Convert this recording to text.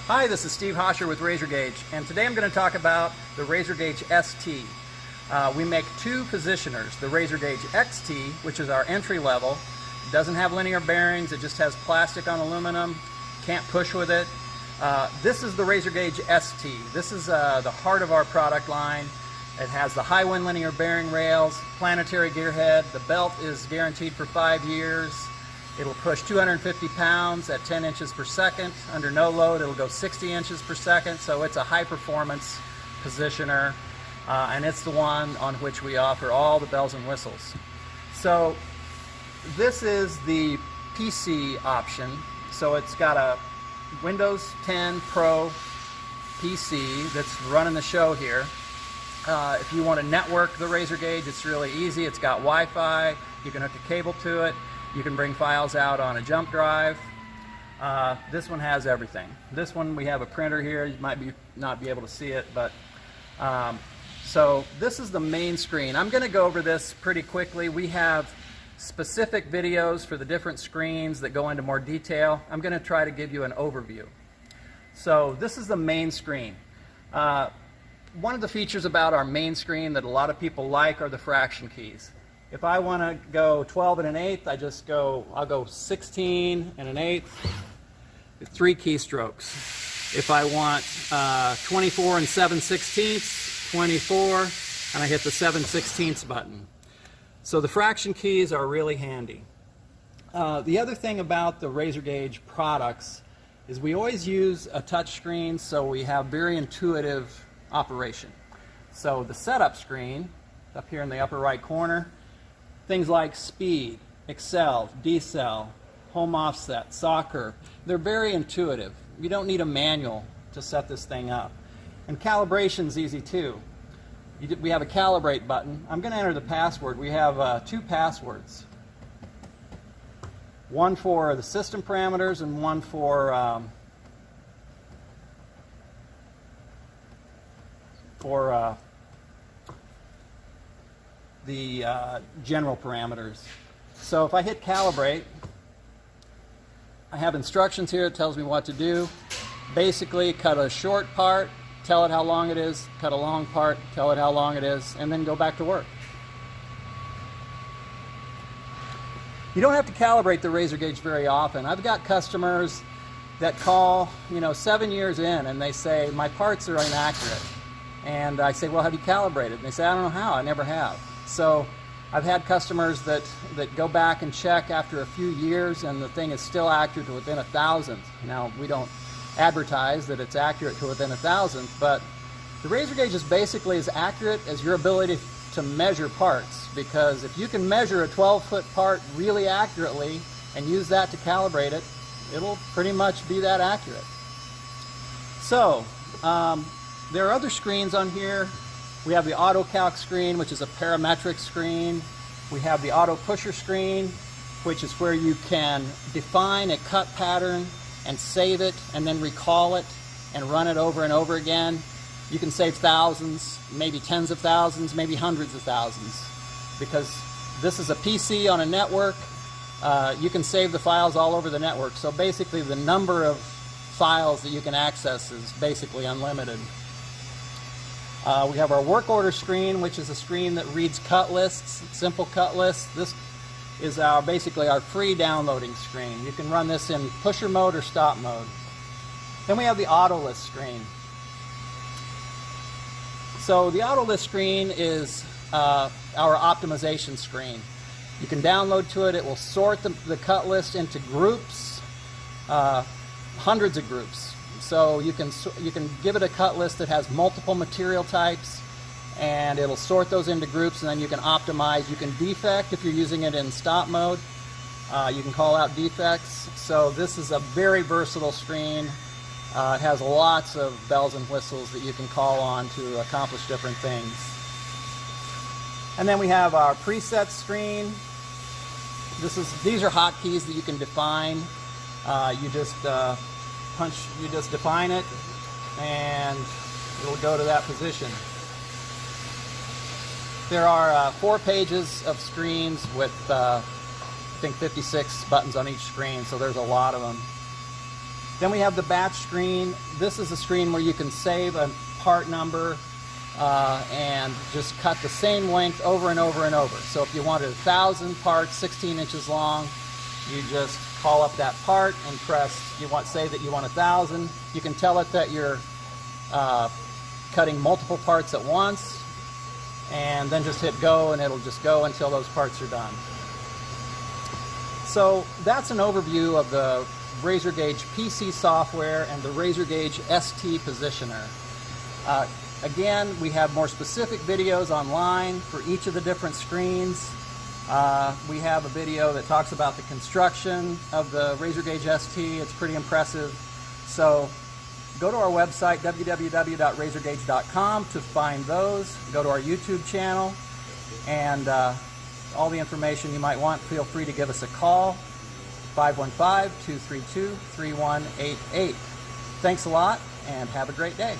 Hi, this is Steve Hosher with RazorGage, and today I'm going to talk about the RazorGage ST. We make two positioners, the RazorGage XT, which is our entry level. It doesn't have linear bearings, it just has plastic on aluminum, can't push with it. This is the RazorGage ST. This is the heart of our product line. It has the high wind linear bearing rails, planetary gear head, the belt is guaranteed for 5 years. It'll push 250 pounds at 10 inches per second. Under no load, it'll go 60 inches per second. So it's a high performance positioner, and it's the one on which we offer all the bells and whistles. So this is the PC option. So it's got a Windows 10 Pro PC that's running the show here. If you want to network the RazorGage, it's really easy. It's got Wi-Fi. You can hook a cable to it. You can bring files out on a jump drive. This one has everything. This one, we have a printer here. You might not be able to see it, but so this is the main screen. I'm going to go over this pretty quickly. We have specific videos for the different screens that go into more detail. I'm going to try to give you an overview. So this is the main screen. One of the features about our main screen that a lot of people like are the fraction keys. If I want to go 12 and an eighth, I'll go 16 and an eighth, 3 keystrokes. If I want 24 and 7/16, 24, and I hit the 7/16 button. So the fraction keys are really handy. The other thing about the RazorGage products is we always use a touch screen, so we have very intuitive operation. So the setup screen, up here in the upper right corner, things like speed, accel, decel, home offset, saw curve, they're very intuitive. You don't need a manual to set this thing up. And calibration's easy too. We have a calibrate button. I'm going to enter the password. We have 2 passwords. One for the system parameters and one for the general parameters. So if I hit calibrate, I have instructions here. It tells me what to do. Basically, cut a short part, tell it how long it is, cut a long part, tell it how long it is, and then go back to work. You don't have to calibrate the RazorGage very often. I've got customers that call, 7 years in, and they say, my parts are inaccurate. And I say, well, have you calibrated? And they say, I don't know how, I never have. So I've had customers that go back and check after a few years and the thing is still accurate to within 1,000th. Now, we don't advertise that it's accurate to within 1,000th, but the RazorGage is basically as accurate as your ability to measure parts, because if you can measure a 12-foot part really accurately and use that to calibrate it, it'll pretty much be that accurate. So, there are other screens on here. We have the auto calc screen, which is a parametric screen. We have the auto pusher screen, which is where you can define a cut pattern and save it and then recall it and run it over and over again. You can save thousands, maybe tens of thousands, maybe hundreds of thousands. Because this is a PC on a network, you can save the files all over the network. So basically the number of files that you can access is basically unlimited. We have our work order screen, which is a screen that reads cut lists, simple cut lists. This is basically our free downloading screen. You can run this in pusher mode or stop mode. Then we have the auto list screen. So the auto list screen is our optimization screen. You can download to it. It will sort the cut list into groups, hundreds of groups. So you can give it a cut list that has multiple material types, and it'll sort those into groups, and then you can optimize. You can defect if you're using it in stop mode. You can call out defects. So this is a very versatile screen. It has lots of bells and whistles that you can call on to accomplish different things. And then we have our presets screen. These are hotkeys that you can define. You just define it, and it'll go to that position. There are 4 pages of screens with I think 56 buttons on each screen, so there's a lot of them. Then we have the batch screen. This is a screen where you can save a part number and just cut the same length over and over and over. So if you wanted 1,000 parts, 16 inches long, you just call up that part and press, say that you want 1,000. You can tell it that you're cutting multiple parts at once, and then just hit go, and it'll just go until those parts are done. So that's an overview of the RazorGage PC software and the RazorGage ST positioner. Again, we have more specific videos online for each of the different screens. We have a video that talks about the construction of the RazorGage ST. It's pretty impressive. So go to our website, www.razorgage.com, to find those. Go to our YouTube channel, and all the information you might want. Feel free to give us a call, 515-232-3188. Thanks a lot, and have a great day.